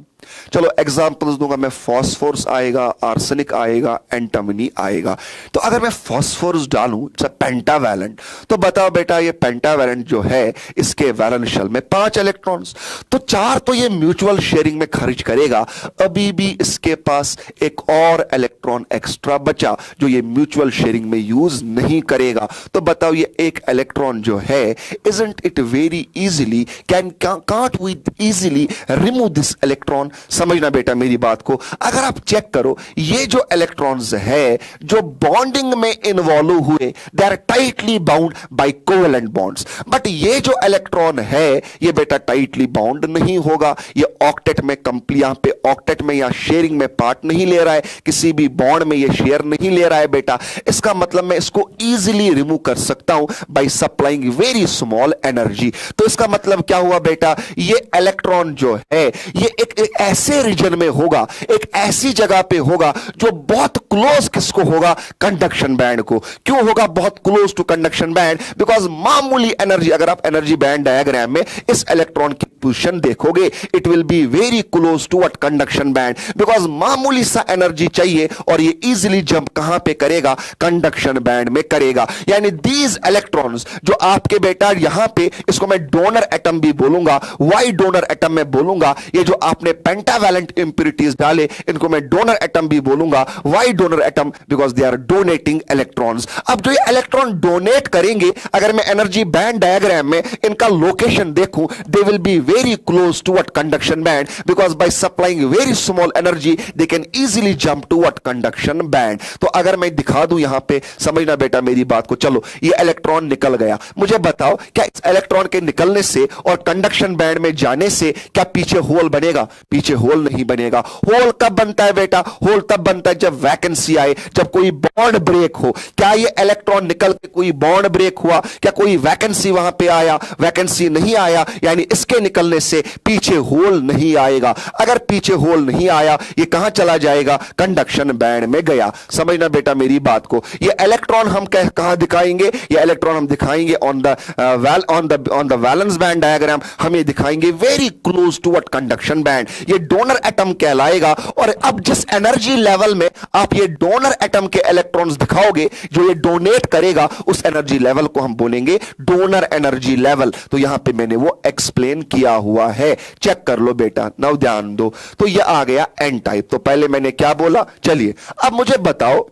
चलो एग्जांपल्स दूंगा मैं, फास्फोरस आएगा, आर्सेनिक आएगा, एंटीमनी आएगा। तो अगर मैं फास्फोरस डालूं पेंटावैलेंट, तो बताओ बेटा ये पेंटावैलेंट जो है इसके वैलेंस शेल में 5 इलेक्ट्रॉन्स, तो 4 तो ये म्यूचुअल शेयरिंग में खर्च करेगा, अभी भी इसके पास एक और इलेक्ट्रॉन एक्स्ट्रा बचा जो ये म्यूचुअल शेयरिंग में यूज नहीं करेगा। तो बताओ ये एक इलेक्ट्रॉन जो है, isn't it very easily can't we easily remove this electron? समझना बेटा मेरी बात को, अगर आप चेक करो ये जो इलेक्ट्रॉन्स है जो बॉन्डिंग में इन्वॉल्व हुए, they are tightly bound by covalent bonds, but ये जो इलेक्ट्रॉन है ये बेटा टाइटली बाउंड नहीं होगा, ये ऑक्टेट में यहां पे ऑक्टेट में या शेयरिंग में पार्ट नहीं ले रहा है, किसी भी बॉन्ड में ये शेयर नहीं ले रहा है बेटा, इसका मतलब मैं इसको इजीली रिमूव कर सकता हूं bye supplying very small energy. तो इसका मतलब क्या हुआ बेटा, ये इलेक्ट्रॉन जो है ये एक ऐसे रीजन में होगा, एक ऐसी जगह पे होगा जो बहुत क्लोज किसको होगा, कंडक्शन बैंड को। क्यों होगा बहुत close to conduction band? Because मामूली एनर्जी, अगर आप एनर्जी बैंड डायग्राम में इस इलेक्ट्रॉन की पोजीशन देखोगे, it will be very close to what, conduction band. Because मामूली सा एनर्जी चाहिए और ये इजीली जंप कहां पे करेगा, कंडक्शन बैंड में करेगा। यानी दीज इलेक्ट्रॉन्स जो आपके बेटा यहां पे, इसको मैं डोनर एटम भी बोलूंगा, वाई डोनर एटम में बोलूंगा। ये जो आपने पेंटावैलेंट इंप्योरिटीज डाले, इनको मैं डोनर एटम भी बोलूंगा। Why donor atom? Because they are donating electrons. अब जो ये इलेक्ट्रॉन डोनेट करेंगे, अगर मैं एनर्जी बैंड डायग्राम में इनका लोकेशन देखूं, they will be very close to what, conduction band. Because by supplying very small energy they can easily jump to what, conduction band. तो अगर मैं दिखा दूं यहां पे, समझना बेटा मेरी बात को। चलो ये इलेक्ट्रॉन निकल गया, मुझे बताओ क्या इस इलेक्ट्रॉन के निकलने से और कंडक्शन बैंड में जाने से क्या पीछे होल बनेगा? पीछे होल नहीं बनेगा। होल कब बनता है बेटा? होल तब बनता है जब वैकेंसी आए, जब कोई बॉन्ड ब्रेक हो। क्या ये इलेक्ट्रॉन निकल के कोई बॉन्ड ब्रेक हुआ? क्या कोई वैकेंसी वहां पे आया? वैकेंसी नहीं आया, यानी इसके निकलने से पीछे होल नहीं आएगा। अगर पीछे होल नहीं आया, ये कहां चला जाएगा? कंडक्शन बैंड में गया। समझना बेटा मेरी बात को। ये इलेक्ट्रॉन हम कहां दिखाएंगे? ये इलेक्ट्रॉन हम दिखाएंगे on the valence band diagram, हम ये दिखाएंगे very close to what, conduction band. ये डोनर एटम कहलाएगा। और अब जिस एनर्जी लेवल में आप ये डोनर एटम के इलेक्ट्रॉन्स दिखाओगे, जो ये डोनेट करेगा, उस एनर्जी लेवल को हम बोलेंगे डोनर एनर्जी लेवल। तो यहां पे मैंने वो एक्सप्लेन किया हुआ है, चेक कर लो बेटा। नाउ ध्यान दो, तो ये आ गया एन टाइप। तो पहले मैंने क्या बोला? चलिए अब मुझे बताओ,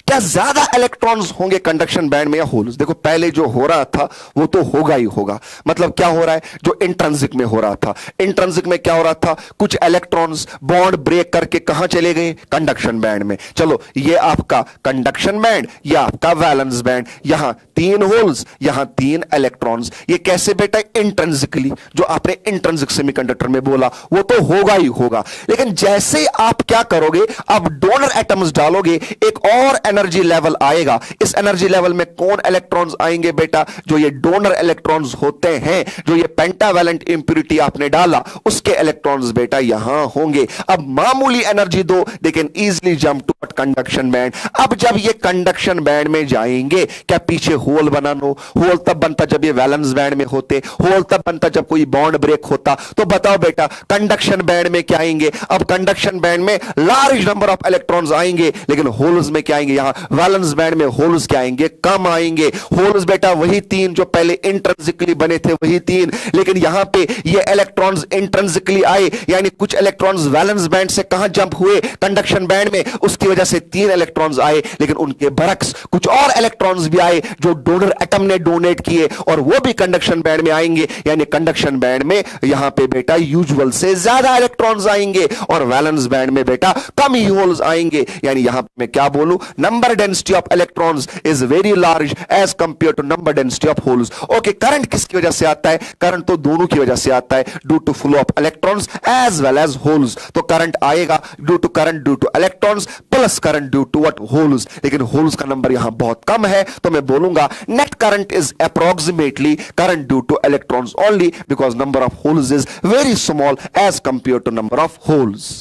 क्या ज्यादा इलेक्ट्रॉन्स होंगे कंडक्शन बैंड में या होल्स? देखो पहले जो हो रहा था वो तो होगा ही होगा। मतलब क्या हो रहा है? जो इंट्रिंसिक में हो रहा था, इंट्रिंसिक में क्या हो रहा था? कुछ इलेक्ट्रॉन्स बॉन्ड ब्रेक करके कहां चले गए? कंडक्शन बैंड में। चलो ये आपका कंडक्शन बैंड, या आपका वैलेंस बैंड। यहां 3 होल्स, यहां 3 इलेक्ट्रॉन्स। ये कैसे बेटा? इंट्रिंसिकली, जो आपने इंट्रिंसिक सेमीकंडक्टर में बोला वो तो होगा ही होगा। लेकिन जैसे आप क्या करोगे, आप डोनर एटम्स डालोगे, एक और एनर्जी लेवल आएगा। इस एनर्जी लेवल में कौन इलेक्ट्रॉन्स आएंगे बेटा? जो ये डोनर इलेक्ट्रॉन्स होते हैं, जो ये पेंटावैलेंट इंप्योरिटी आपने डाला, उसके इलेक्ट्रॉन्स बेटा यहां होंगे। अब मामूली एनर्जी दो, they can easily jump to conduction band. अब जब ये कंडक्शन बैंड में जाएंगे, क्या पीछे होल बना लो? होल तब बनता जब ये वैलेंस बैंड में होते, होल तब बनता जब कोई बॉन्ड ब्रेक होता। तो बताओ बेटा कंडक्शन बैंड में क्या आएंगे? अब कंडक्शन बैंड में लार्ज नंबर ऑफ इलेक्ट्रॉन्स आएंगे, लेकिन होल्स में क्या आएंगे? यहां वैलेंस बैंड में होल्स क्या आएंगे? कम आएंगे। होल्स बेटा वही 3 जो पहले इंट्रिंसिकली बने थे, वही 3, लेकिन यहां पे ये इलेक्ट्रॉन्स इंट्रिंसिकली आए, यानी कुछ इलेक्ट्रॉन्स वैलेंस बैंड से कहां जंप हुए? कंडक्शन बैंड में। उसकी वजह से 3 इलेक्ट्रॉन्स आए, लेकिन उनके बरक्स कुछ और इलेक्ट्रॉन्स भी आए जो डोनर एटम ने डोनेट किए, और वो भी कंडक्शन बैंड में आएंगे। यानी कंडक्शन बैंड में यहां पे बेटा यूजुअल से ज्यादा इलेक्ट्रॉन्स आएंगे, और वैलेंस बैंड में बेटा कम ही होल्स आएंगे। यानी यहां पे मैं क्या बोलूं? number density of electrons is very large as compared to number density of holes. Okay, current किसकी वजह से आता है? करंट तो दोनों की वजह से आता है, due to flow of electrons as well as holes. तो करंट आएगा due to current due to electrons plus current due to what? holes. लेकिन holes का नंबर यहां बहुत कम है, तो मैं बोलूंगा net current is approximately current due to electrons only because number of holes is very small as compared to number of holes.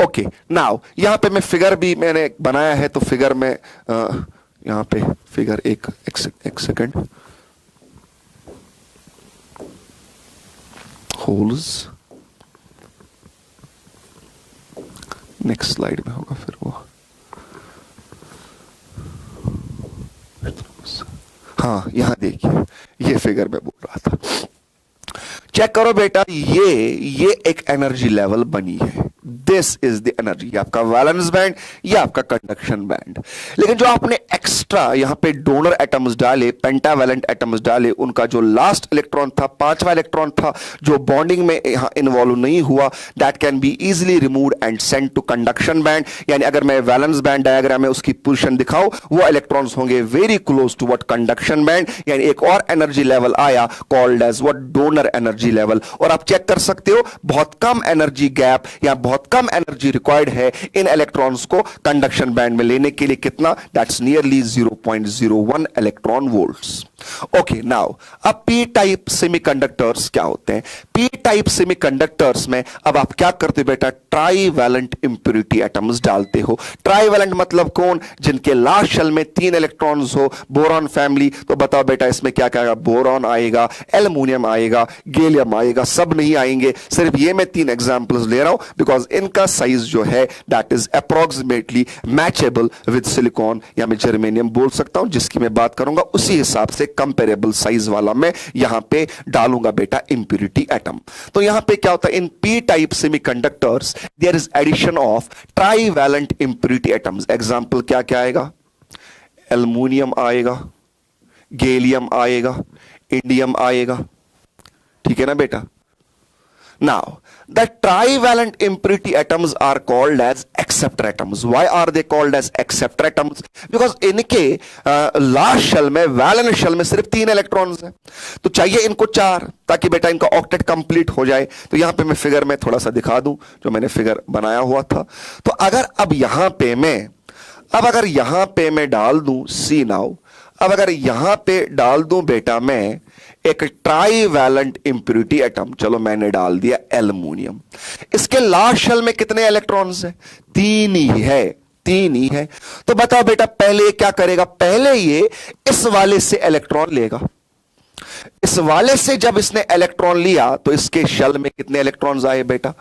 Okay, now यहां पे मैं फिगर भी मैंने बनाया है, तो फिगर में यहां पे फिगर एक सेकंड। होल्स नेक्स्ट स्लाइड में होगा फिर वो। हाँ यहां देखिए, ये फिगर में बोल रहा था, चेक करो बेटा, ये एक एनर्जी लेवल बनी है। दिस इज द एनर्जी, ये आपका वैलेंस बैंड, ये आपका कंडक्शन बैंड। लेकिन जो आपने एक्स्ट्रा यहां पे डोनर एटम्स डाले, पेंटावैलेंट एटम्स डाले, उनका जो लास्ट इलेक्ट्रॉन था, 5वां इलेक्ट्रॉन था, जो बॉन्डिंग में यहां इन्वॉल्व नहीं हुआ, that can be easily removed and sent to conduction band. यानी अगर मैं वैलेंस बैंड डायग्राम में उसकी पोजीशन दिखाऊं, वो इलेक्ट्रॉन्स होंगे very close to what? Conduction band. यानी एक और एनर्जी लेवल आया called as what? Donor energy level. और आप चेक कर सकते हो बहुत कम एनर्जी गैप या बहुत कम एनर्जी रिक्वायर्ड है इन इलेक्ट्रॉन्स को कंडक्शन बैंड में लेने के लिए। कितना? That's nearly 0.01 electron volts. Okay, now अब पी टाइप सेमीकंडक्टर्स क्या होते हैं? पी टाइप सेमीकंडक्टर्स में अब आप क्या करते हो बेटा? ट्राईवैलेंट इंप्योरिटी एटम्स डालते हो। ट्राईवैलेंट मतलब कौन? जिनके लास्ट शेल में 3 इलेक्ट्रॉन्स हो, बोरॉन फैमिली। तो बताओ बेटा इसमें क्या क्या आएगा? बोरॉन आएगा, एल्युमिनियम आएगा, गैलियम आएगा। सब नहीं आएंगे, सिर्फ ये मैं 3 एग्जांपल्स ले रहा हूं बिकॉज इनका साइज जो है that is approximately matchable with silicon या मैं जर्मेनियम बोल सकता हूं, जिसकी मैं बात करूंगा उसी हिसाब से कंपेरेबल साइज वाला मैं यहां पे डालूंगा बेटा इंप्योरिटी एटम। तो यहां पे क्या होता है? In P type semiconductors there is addition of trivalent impurity atoms. Example क्या क्या आएगा? एल्युमिनियम आएगा, गैलियम आएगा, इंडियम आएगा। ठीक है ना बेटा? Now, the trivalent impurity atoms are called as acceptor atoms. Why are they called as acceptor atoms? Because इनके लास्ट शेल में, वैलेंस शेल में सिर्फ 3 इलेक्ट्रॉन्स हैं, तो चाहिए इनको 4 ताकि बेटा इनका ऑक्टेट कंप्लीट हो जाए। तो यहां पे मैं फिगर में थोड़ा सा दिखा दूं जो मैंने फिगर बनाया हुआ था। तो अगर अब यहां पे मैं अगर यहां पे मैं डाल दूं सी नाउ, अब अगर यहां पे डाल दूं बेटा मैं एक ट्राईवैलेंट इंप्योरिटी एटम, चलो मैंने डाल दिया एल्युमिनियम। इसके लास्ट शेल में कितने इलेक्ट्रॉन्स हैं? 3 ही है, 3 ही है। तो बताओ बेटा पहले क्या करेगा? पहले ये इस वाले से इलेक्ट्रॉन लेगा। इस वाले से जब इसने इलेक्ट्रॉन लिया तो इसके शेल में कितने इलेक्ट्रॉन्स आए बेटा?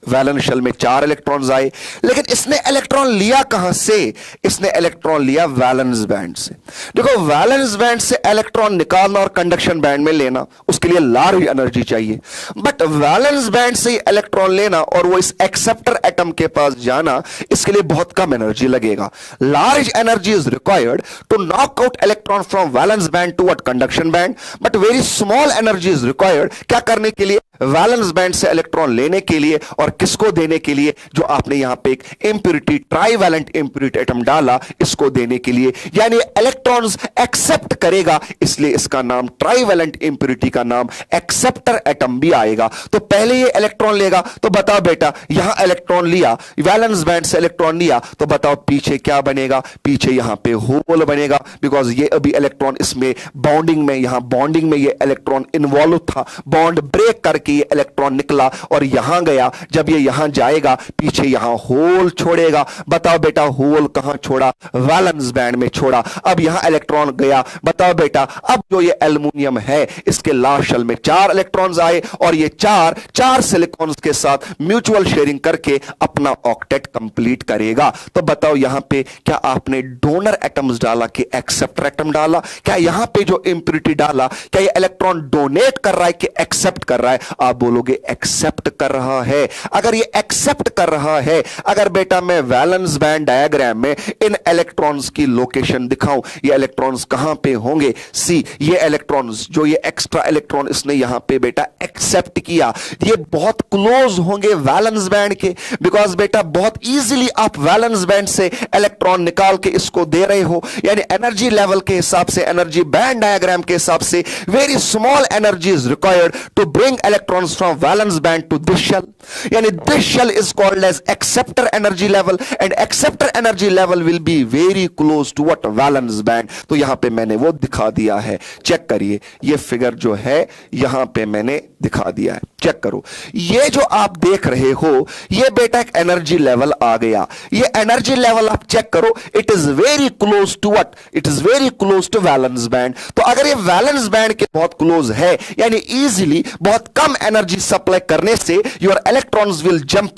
वैलेंस शेल में 4 इलेक्ट्रॉन्स आए। लेकिन इसने इलेक्ट्रॉन लिया कहां से? इसने इलेक्ट्रॉन लिया वैलेंस बैंड से। देखो, वैलेंस बैंड से इलेक्ट्रॉन निकालना और कंडक्शन बैंड में लेना, उसके लिए लार्ज एनर्जी चाहिए। बट वैलेंस बैंड से इलेक्ट्रॉन लेना और वो इस एक्सेप्टर एटम के पास जाना, इसके लिए बहुत कम एनर्जी लगेगा। Large energy is required to knock out electron from valence band toward conduction band, but very small energy is required क्या करने के लिए? वैलेंस बैंड से इलेक्ट्रॉन लेने के लिए। और किसको देने के लिए? जो आपने यहां पे एक इंप्योरिटी, ट्राईवैलेंट इंप्योरिटी एटम डाला, इसको देने के लिए। यानी इलेक्ट्रॉन्स एक्सेप्ट करेगा, इसलिए इसका नाम, ट्राईवैलेंट इंप्योरिटी का नाम एक्सेप्टर एटम भी आएगा। तो पहले ये इलेक्ट्रॉन लेगा। तो बताओ बेटा यहां इलेक्ट्रॉन लिया, वैलेंस बैंड से इलेक्ट्रॉन लिया, तो बताओ पीछे क्या बनेगा? पीछे यहां पे होल बनेगा, बिकॉज ये अभी इलेक्ट्रॉन इसमें बॉन्डिंग में, यहां बॉन्डिंग में ये इलेक्ट्रॉन इन्वॉल्व था, बॉन्ड ब्रेक करके ये इलेक्ट्रॉन निकला और यहां गया। जब ये यहां जाएगा पीछे यहां होल छोड़ेगा। बताओ बेटा होल कहां छोड़ा? वैलेंस बैंड में छोड़ा। अब यहां इलेक्ट्रॉन गया। बताओ बेटा अब जो ये एल्युमिनियम है इसके लास्ट शेल में 4 इलेक्ट्रॉन्स आए और ये 4 सिलिकॉन्स के साथ म्यूचुअल शेयरिंग करके अपना ऑक्टेट कंप्लीट करेगा। तो बताओ यहां पे क्या आपने डोनर एटम्स डाला कि एक्सेप्टर एटम डाला? क्या यहां पे जो इंप्योरिटी डाला क्या ये इलेक्ट्रॉन डोनेट कर रहा है कि एक्सेप्ट कर रहा है? आप बोलोगे एक्सेप्ट कर रहा है। अगर ये एक्सेप्ट कर रहा है, अगर बेटा मैं वैलेंस बैंड डायग्राम में इन इलेक्ट्रॉन्स की लोकेशन दिखाऊं, ये इलेक्ट्रॉन्स कहां पे होंगे? सी, ये इलेक्ट्रॉन्स जो ये एक्स्ट्रा इलेक्ट्रॉन इसने यहां पे बेटा एक्सेप्ट किया, ये बहुत क्लोज होंगे वैलेंस बैंड के, बिकॉज बेटा बहुत इजीली आप वैलेंस बैंड से इलेक्ट्रॉन निकाल के इसको दे रहे हो। यानी एनर्जी लेवल के हिसाब से, एनर्जी बैंड डायग्राम के हिसाब से very small energy is required to bring electrons from valence band to this shell. Yani this shell is called as acceptor energy level and acceptor energy level will be very close to what? Valence band. तो यहां पे मैंने वो दिखा दिया है, check करिए। ये फिगर जो है यहां पे मैंने दिखा दिया है, चेक करो। ये जो आप देख रहे हो ये बेटा एक एनर्जी लेवल आ गया। ये एनर्जी लेवल आप चेक करो, it is very close to what? It is very close to valence band. तो अगर ये वैलेंस बैंड के बहुत क्लोज है, यानी इजीली बहुत कम एनर्जी सप्लाई करने से your electrons will jump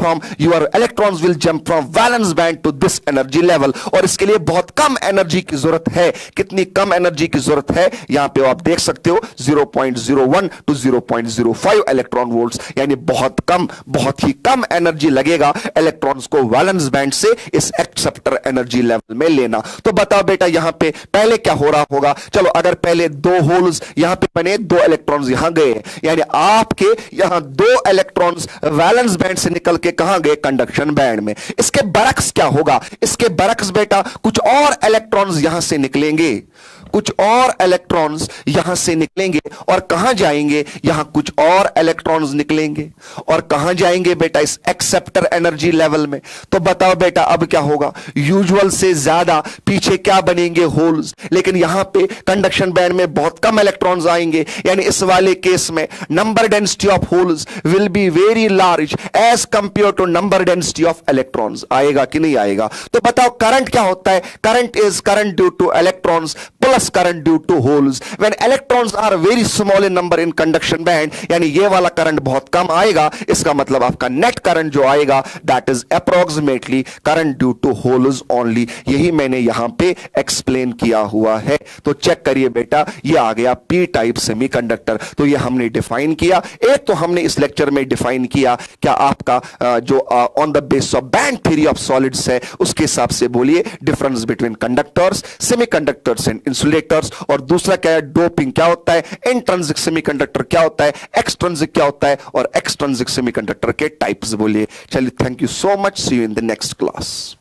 from valence band to this energy level. और इसके लिए बहुत कम एनर्जी की जरूरत है। कितनी कम एनर्जी की जरूरत है? यहां पे आप देख सकते हो 0.01 टू 0.05 इलेक्ट्रॉन वोल्ट्स, यानी बहुत कम, बहुत ही कम एनर्जी लगेगा इलेक्ट्रॉन्स को वैलेंस बैंड से इस एक्सेप्टर एनर्जी लेवल में लेना। तो बताओ बेटा यहां पे पहले क्या हो रहा होगा? चलो अगर पहले 2 होल्स यहां पे बने, 2 इलेक्ट्रॉन्स यहां गए, यानी आपके यहां 2 इलेक्ट्रॉन्स वैलेंस बैंड से निकल के कहां गए? कंडक्शन बैंड में। इसके बरक्स क्या होगा? इसके बरक्स बेटा कुछ और इलेक्ट्रॉन्स यहां से निकलेंगे, कुछ और इलेक्ट्रॉन्स यहां से निकलेंगे और कहां जाएंगे, यहां कुछ और इलेक्ट्रॉन्स निकलेंगे और कहां जाएंगे बेटा, इस एक्सेप्टर एनर्जी लेवल में। तो बताओ बेटा अब क्या होगा, यूजुअल से ज्यादा पीछे क्या बनेंगे, होल्स। लेकिन यहां पे कंडक्शन बैंड में बहुत कम इलेक्ट्रॉन्स आएंगे, यानी इस वाले केस में number density of holes will be very large as compare to number density of electrons. आएगा कि नहीं आएगा? तो बताओ करंट क्या होता है? Current is current due to electrons plus current due to holes. When electrons are very small in number in conduction band, यानी ये वाला करंट बहुत कम आएगा, इसका मतलब आपका नेट करंट जो आएगा that is approximately current due to holes only. यही मैंने यहां पे एक्सप्लेन किया हुआ है। तो चेक करिए बेटा, ये आ गया पी टाइप सेमीकंडक्टर। तो ये हमने डिफाइन किया। एक तो हमने इस लेक्चर में डिफाइन किया, क्या आपका जो on the base of band theory of solids है उसके हिसाब से बोलिए difference between conductors, semiconductors and insulators. और दूसरा क्या है, डोपिंग क्या होता है, इंट्रिंसिक सेमीकंडक्टर क्या होता है, एक्सट्रिंसिक क्या होता है, और एक्सट्रिंसिक सेमीकंडक्टर के टाइप्स बोलिए। चलिए, thank you so much, see you in the next class.